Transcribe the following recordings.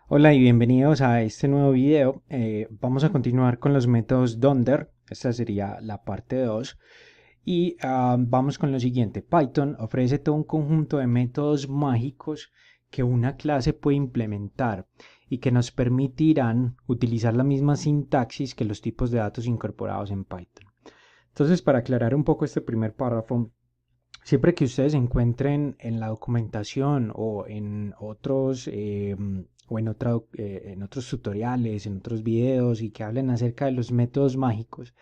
Hola y bienvenidos a este nuevo video. Vamos a continuar con los métodos Donder. Esta sería la parte 2. Y vamos con lo siguiente. Python ofrece todo un conjunto de métodos mágicos que una clase puede implementar y que nos permitirán utilizar la misma sintaxis que los tipos de datos incorporados en Python. Entonces, para aclarar un poco este primer párrafo, siempre que ustedes encuentren en la documentación o en otros en otros tutoriales, en otros videos y que hablen acerca de los métodos mágicos,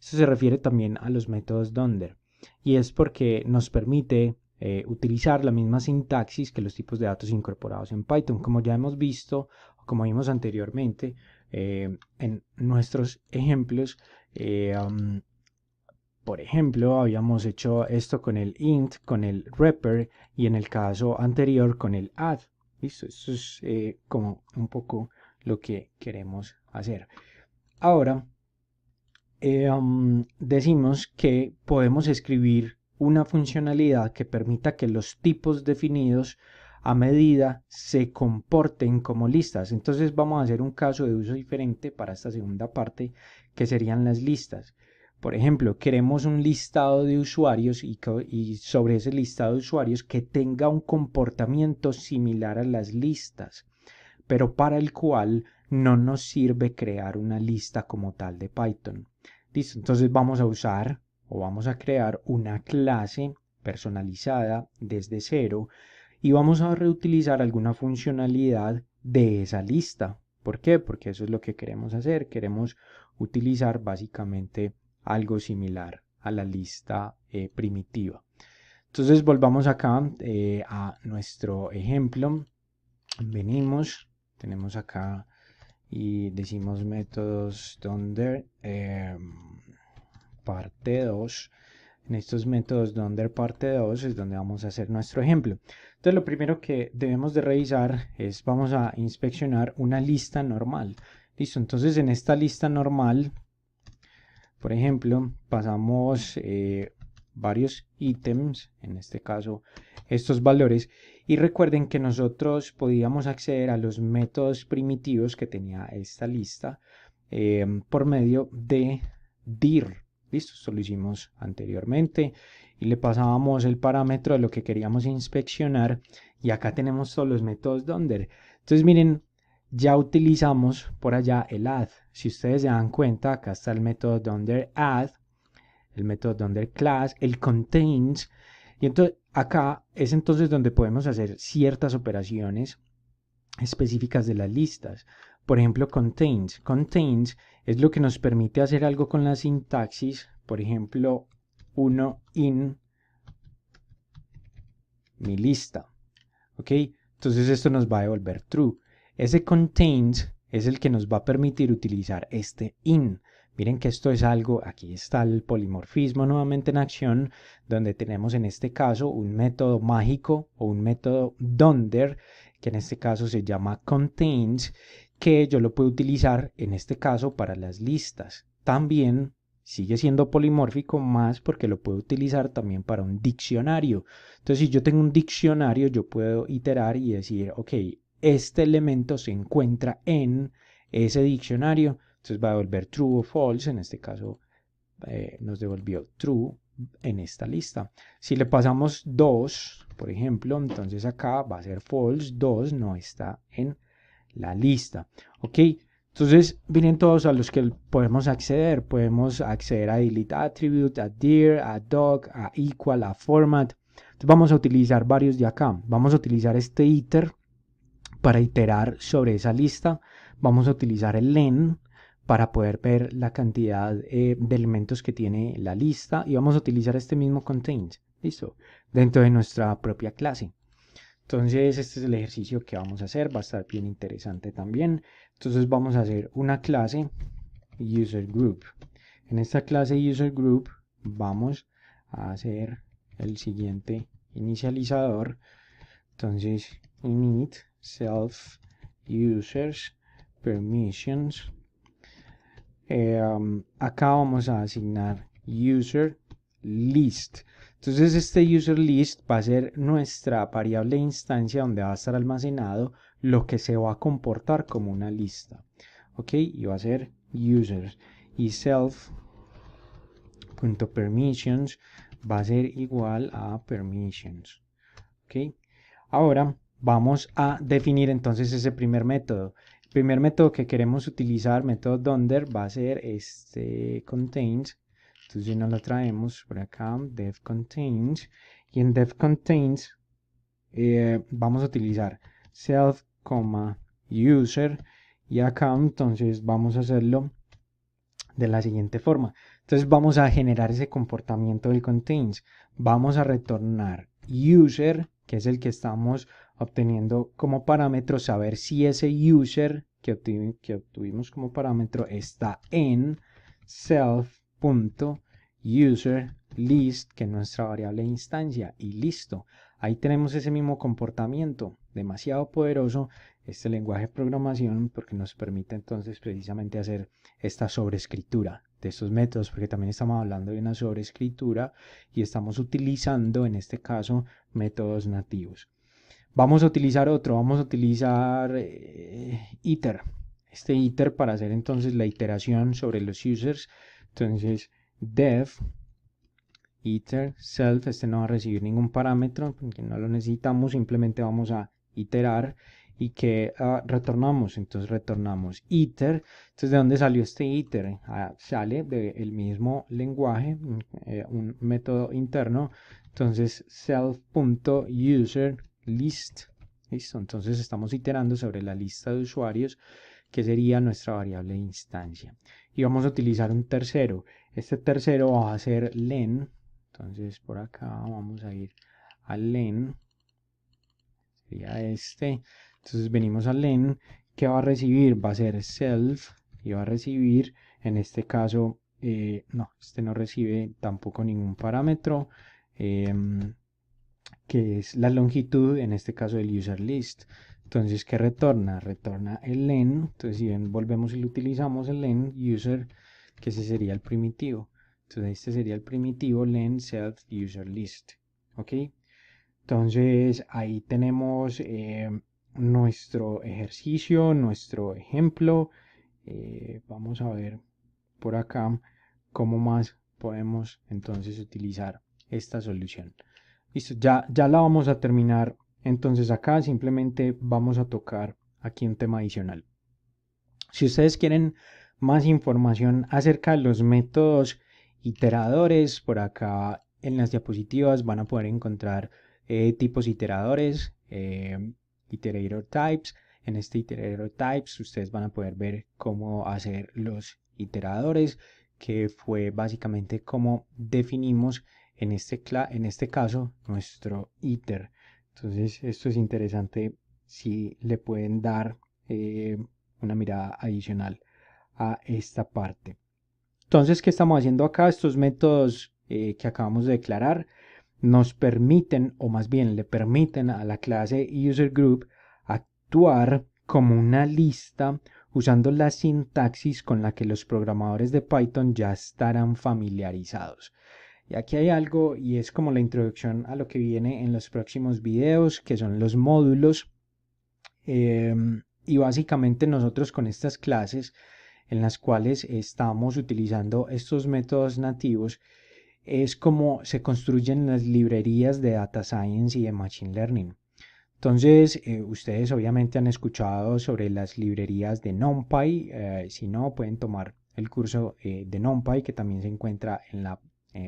esto se refiere también a los métodos Donder y es porque nos permite utilizar la misma sintaxis que los tipos de datos incorporados en Python, como ya hemos visto, o como vimos anteriormente en nuestros ejemplos. Por ejemplo, habíamos hecho esto con el int, con el wrapper y en el caso anterior con el add. ¿Listo? Esto es como un poco lo que queremos hacer. Ahora, decimos que podemos escribir una funcionalidad que permita que los tipos definidos a medida se comporten como listas. Entonces vamos a hacer un caso de uso diferente para esta segunda parte, que serían las listas. Por ejemplo, queremos un listado de usuarios y sobre ese listado de usuarios que tenga un comportamiento similar a las listas, pero para el cual no nos sirve crear una lista como tal de Python. Listo, entonces vamos a usar o vamos a crear una clase personalizada desde cero y vamos a reutilizar alguna funcionalidad de esa lista. ¿Por qué? Porque eso es lo que queremos hacer. Queremos utilizar básicamente algo similar a la lista primitiva. Entonces volvamos acá a nuestro ejemplo. Venimos, tenemos acá y decimos métodos donde parte 2. En estos métodos donde parte 2 es donde vamos a hacer nuestro ejemplo. Entonces lo primero que debemos de revisar es, vamos a inspeccionar una lista normal. Listo, entonces en esta lista normal, por ejemplo, pasamos varios ítems, en este caso estos valores, y recuerden que nosotros podíamos acceder a los métodos primitivos que tenía esta lista por medio de dir. Listo, esto lo hicimos anteriormente y le pasábamos el parámetro de lo que queríamos inspeccionar y acá tenemos todos los métodos Donder. Entonces miren, ya utilizamos por allá el add. Si ustedes se dan cuenta, acá está el método Donder add, el método Donder class, el contains, y entonces acá es entonces donde podemos hacer ciertas operaciones específicas de las listas. Por ejemplo, contains. Contains es lo que nos permite hacer algo con la sintaxis. Por ejemplo, uno in mi lista. ¿Ok? Entonces esto nos va a devolver true. Ese contains es el que nos va a permitir utilizar este in. Miren que esto es algo, aquí está el polimorfismo nuevamente en acción, donde tenemos en este caso un método mágico o un método Donder, que en este caso se llama contains, que yo lo puedo utilizar en este caso para las listas. También sigue siendo polimórfico más porque lo puedo utilizar también para un diccionario. Entonces, si yo tengo un diccionario, yo puedo iterar y decir, ok, este elemento se encuentra en ese diccionario, entonces va a devolver true o false, en este caso nos devolvió true en esta lista. Si le pasamos 2, por ejemplo, entonces acá va a ser false, 2 no está en la lista, ok. Entonces vienen todos a los que podemos acceder. Podemos acceder a delete attribute, a dir, a dog, a equal, a format. Entonces vamos a utilizar varios de acá. Vamos a utilizar este iter para iterar sobre esa lista. Vamos a utilizar el len para poder ver la cantidad de elementos que tiene la lista. Y vamos a utilizar este mismo contains. Listo. Dentro de nuestra propia clase. Entonces este es el ejercicio que vamos a hacer, va a estar bien interesante también. Entonces vamos a hacer una clase user group. En esta clase user group vamos a hacer el siguiente inicializador. Entonces init self users permissions. Acá vamos a asignar user list. Entonces este user list va a ser nuestra variable de instancia donde va a estar almacenado lo que se va a comportar como una lista. Ok, y va a ser users y self.permissions va a ser igual a permissions. Ok, ahora vamos a definir entonces ese primer método. El primer método que queremos utilizar, método Donder, va a ser este contains. Entonces nos lo traemos por acá, def contains, y en def contains vamos a utilizar self, user, y acá entonces vamos a hacerlo de la siguiente forma. Entonces vamos a generar ese comportamiento del contains. Vamos a retornar user, que es el que estamos obteniendo como parámetro, saber si ese user que obtuvimos como parámetro está en self.userList, que es nuestra variable de instancia, y listo. Ahí tenemos ese mismo comportamiento, demasiado poderoso este lenguaje de programación, porque nos permite entonces precisamente hacer esta sobreescritura de estos métodos, porque también estamos hablando de una sobreescritura y estamos utilizando en este caso métodos nativos. Vamos a utilizar otro, vamos a utilizar iter, este iter para hacer entonces la iteración sobre los users. Entonces def iter self, este no va a recibir ningún parámetro porque no lo necesitamos, simplemente vamos a iterar y que retornamos. Entonces retornamos iter. Entonces, ¿de dónde salió este iter? Sale del mismo lenguaje, un método interno. Entonces self.userList, listo. Entonces estamos iterando sobre la lista de usuarios, que sería nuestra variable de instancia, y vamos a utilizar un tercero. Este tercero va a ser len. Entonces por acá vamos a ir a len, sería este. Entonces venimos a len, que va a recibir, va a ser self, y va a recibir, en este caso, no, este no recibe tampoco ningún parámetro, que es la longitud, en este caso del user list. Entonces, ¿qué retorna? Retorna el len. Entonces, si bien volvemos y lo utilizamos, el len user, que ese sería el primitivo. Entonces, este sería el primitivo len self user list. ¿Ok? Entonces, ahí tenemos nuestro ejercicio, nuestro ejemplo. Vamos a ver por acá cómo más podemos entonces utilizar esta solución. Listo, ya la vamos a terminar. Entonces acá simplemente vamos a tocar aquí un tema adicional. Si ustedes quieren más información acerca de los métodos iteradores, por acá en las diapositivas van a poder encontrar tipos iteradores, iterator types. En este iterator types ustedes van a poder ver cómo hacer los iteradores, que fue básicamente como definimos en este caso nuestro iter. Entonces esto es interesante si le pueden dar una mirada adicional a esta parte. Entonces, ¿qué estamos haciendo acá? Estos métodos que acabamos de declarar nos permiten, o más bien le permiten a la clase userGroup actuar como una lista usando la sintaxis con la que los programadores de Python ya estarán familiarizados. Y aquí hay algo, y es como la introducción a lo que viene en los próximos videos, que son los módulos. Y básicamente nosotros con estas clases en las cuales estamos utilizando estos métodos nativos, es como se construyen las librerías de Data Science y de Machine Learning. Entonces, ustedes obviamente han escuchado sobre las librerías de NumPy. Si no, pueden tomar el curso de NumPy, que también se encuentra en la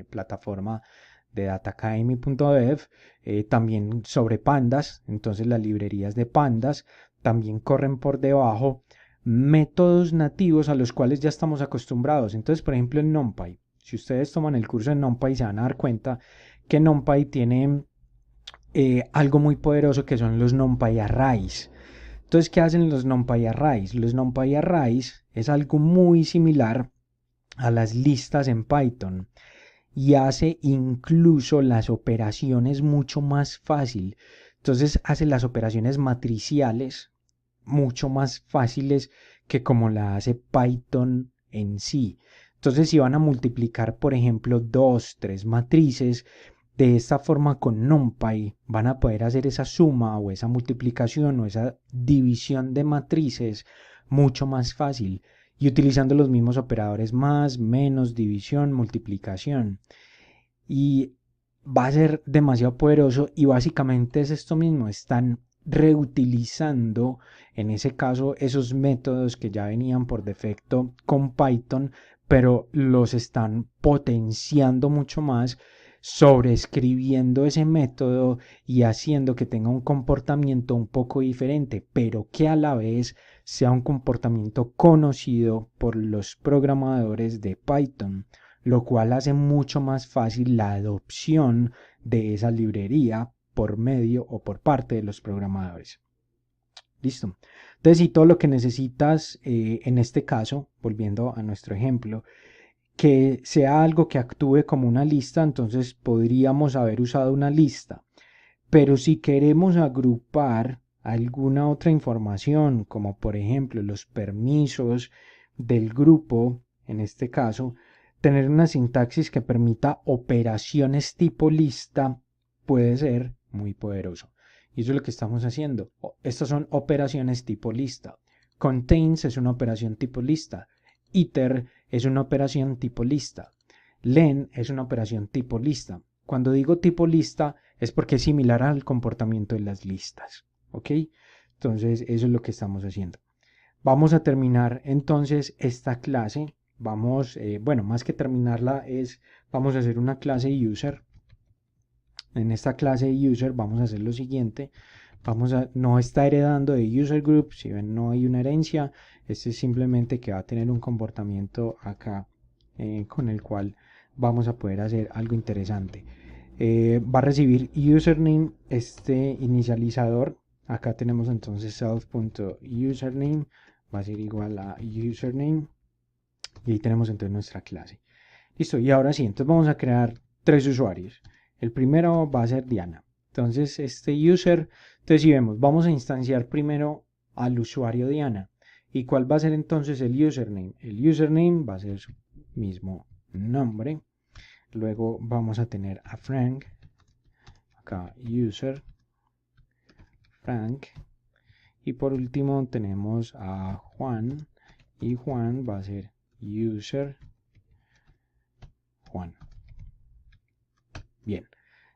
plataforma de datacademy.dev. También sobre pandas. Entonces, las librerías de pandas también corren por debajo métodos nativos a los cuales ya estamos acostumbrados. Entonces, por ejemplo, en NumPy, si ustedes toman el curso de NumPy, se van a dar cuenta que NumPy tiene algo muy poderoso, que son los NumPy Arrays. Entonces, ¿qué hacen los NumPy Arrays? Los NumPy Arrays es algo muy similar a las listas en Python y hace incluso las operaciones mucho más fácil. Entonces, hace las operaciones matriciales mucho más fáciles que como la hace Python en sí. Entonces, si van a multiplicar, por ejemplo, 2, 3 matrices, De esta forma con NumPy van a poder hacer esa suma o esa multiplicación o esa división de matrices mucho más fácil y utilizando los mismos operadores más, menos, división, multiplicación. Y va a ser demasiado poderoso y básicamente es esto mismo, están reutilizando en ese caso esos métodos que ya venían por defecto con Python, pero los están potenciando mucho más, sobreescribiendo ese método y haciendo que tenga un comportamiento un poco diferente, pero que a la vez sea un comportamiento conocido por los programadores de Python, lo cual hace mucho más fácil la adopción de esa librería por medio o por parte de los programadores. Listo. Entonces, si todo lo que necesitas en este caso, volviendo a nuestro ejemplo, que sea algo que actúe como una lista, entonces podríamos haber usado una lista. Pero si queremos agrupar alguna otra información, como por ejemplo los permisos del grupo, en este caso, tener una sintaxis que permita operaciones tipo lista puede ser muy poderoso. Y eso es lo que estamos haciendo. Estas son operaciones tipo lista. Contains es una operación tipo lista. Iter es una operación tipo lista. Len es una operación tipo lista. Cuando digo tipo lista es porque es similar al comportamiento de las listas. ¿Ok? Entonces eso es lo que estamos haciendo. Vamos a terminar entonces esta clase. Vamos, bueno, más que terminarla vamos a hacer una clase user. En esta clase user vamos a hacer lo siguiente. No está heredando de user group, si ven no hay una herencia, este es simplemente que va a tener un comportamiento acá con el cual vamos a poder hacer algo interesante. Va a recibir username, este inicializador, acá tenemos entonces self.username, va a ser igual a username y ahí tenemos entonces nuestra clase. Listo, y ahora sí, entonces vamos a crear 3 usuarios. El primero va a ser Diana. Entonces, este user, entonces si vemos, vamos a instanciar primero al usuario Diana. ¿Y cuál va a ser entonces el username? El username va a ser su mismo nombre. Luego vamos a tener a Frank. Acá, user, Frank. Y por último tenemos a Juan. Y Juan va a ser user, Juan. Bien,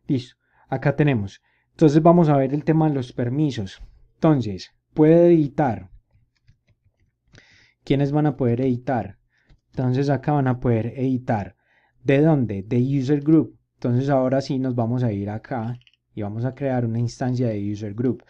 listo. Acá tenemos. Entonces vamos a ver el tema de los permisos. Entonces, puede editar. ¿Quiénes van a poder editar? Entonces acá van a poder editar. ¿De dónde? De user group. Entonces ahora sí nos vamos a ir acá y vamos a crear una instancia de user group.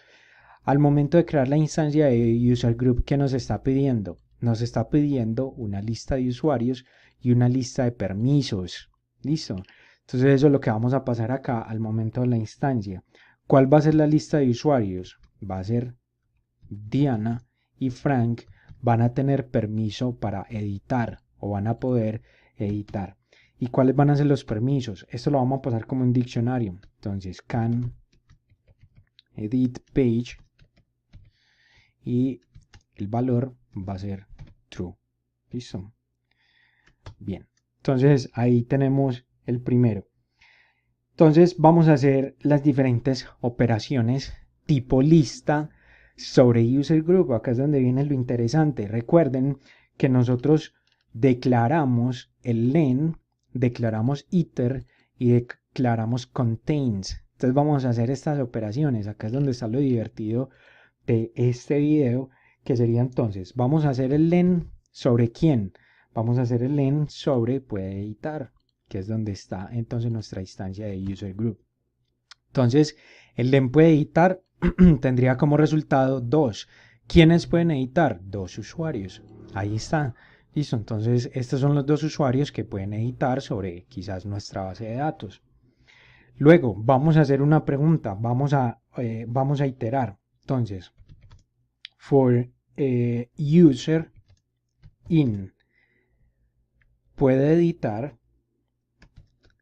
Al momento de crear la instancia de user group, ¿qué nos está pidiendo? Nos está pidiendo una lista de usuarios y una lista de permisos. ¿Listo? Entonces eso es lo que vamos a pasar acá al momento de la instancia. ¿Cuál va a ser la lista de usuarios? Va a ser Diana y Frank van a tener permiso para editar o van a poder editar. ¿Y cuáles van a ser los permisos? Esto lo vamos a pasar como un diccionario. Entonces can edit page y el valor va a ser true. ¿Listo? Bien. Entonces ahí tenemos el primero. Entonces vamos a hacer las diferentes operaciones tipo lista sobre user group. Acá es donde viene lo interesante. Recuerden que nosotros declaramos el len, declaramos iter y declaramos contains. Entonces vamos a hacer estas operaciones. Acá es donde está lo divertido de este video, que sería entonces, vamos a hacer el len sobre quién. Vamos a hacer el len sobre puede editar, que es donde está entonces nuestra instancia de user group. Entonces, el len puede editar tendría como resultado 2. ¿Quiénes pueden editar? 2 usuarios. Ahí está. Listo. Entonces, estos son los 2 usuarios que pueden editar sobre quizás nuestra base de datos. Luego, vamos a hacer una pregunta. Vamos a iterar. Entonces, for user in puede editar.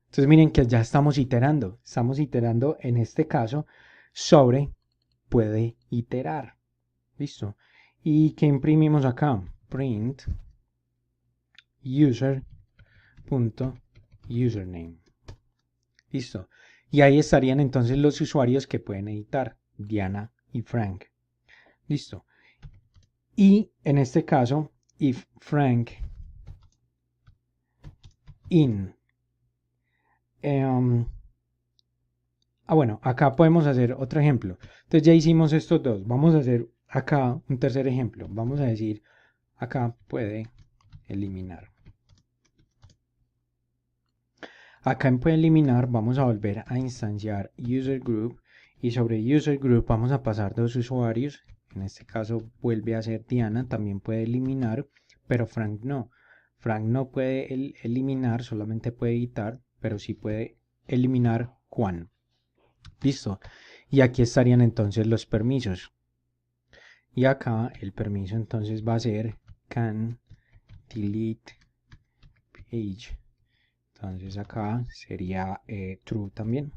Entonces miren que ya estamos iterando en este caso sobre puede iterar. Listo. ¿Y qué imprimimos acá? Print user.username. Listo. Y ahí estarían entonces los usuarios que pueden editar, Diana y Frank. Listo. Y en este caso, if Frank in. Bueno, acá podemos hacer otro ejemplo. Entonces ya hicimos estos dos. Vamos a hacer acá un tercer ejemplo. Vamos a decir, acá puede eliminar. Acá en puede eliminar vamos a volver a instanciar user group y sobre user group vamos a pasar dos usuarios. En este caso vuelve a ser Diana, también puede eliminar, pero Frank no. Frank no puede eliminar, solamente puede editar, pero sí puede eliminar Juan. Listo. Y aquí estarían entonces los permisos. Y acá el permiso entonces va a ser can delete page. Entonces acá sería true también.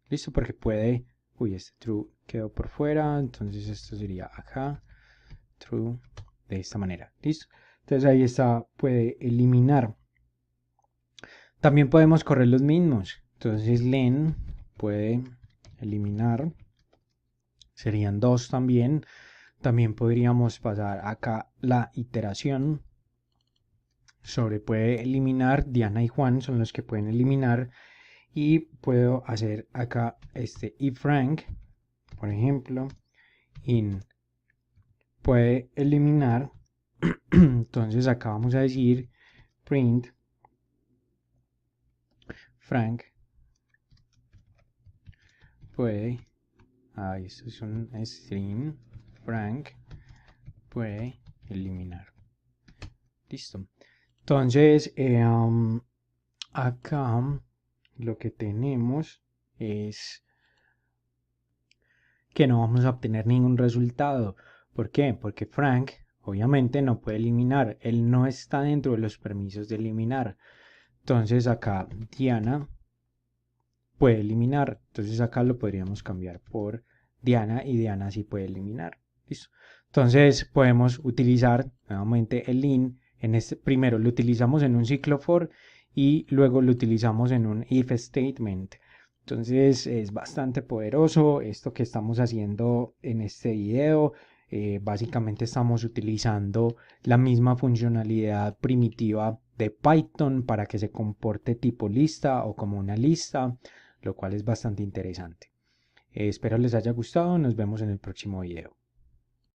Listo, porque puede... Uy, este true quedó por fuera. Entonces esto sería acá. True. De esta manera. Listo. Entonces ahí está. Puede eliminar. También podemos correr los mismos. Entonces len puede eliminar. Serían dos también. También podríamos pasar acá la iteración. Sobre puede eliminar. Diana y Juan son los que pueden eliminar. Y puedo hacer acá if Frank, por ejemplo, in puede eliminar. Entonces acá vamos a decir print Frank puede, esto es un string, Frank puede eliminar. Listo. Entonces acá lo que tenemos es que no vamos a obtener ningún resultado. ¿Por qué? Porque Frank obviamente no puede eliminar, él no está dentro de los permisos de eliminar. Entonces acá Diana puede eliminar, entonces acá lo podríamos cambiar por Diana y Diana sí puede eliminar. ¿Listo? Entonces podemos utilizar nuevamente el in. Primero lo utilizamos en un ciclo for y luego lo utilizamos en un if statement. Entonces es bastante poderoso esto que estamos haciendo en este video. Básicamente estamos utilizando la misma funcionalidad primitiva de Python para que se comporte tipo lista o como una lista, lo cual es bastante interesante. Espero les haya gustado. Nos vemos en el próximo video.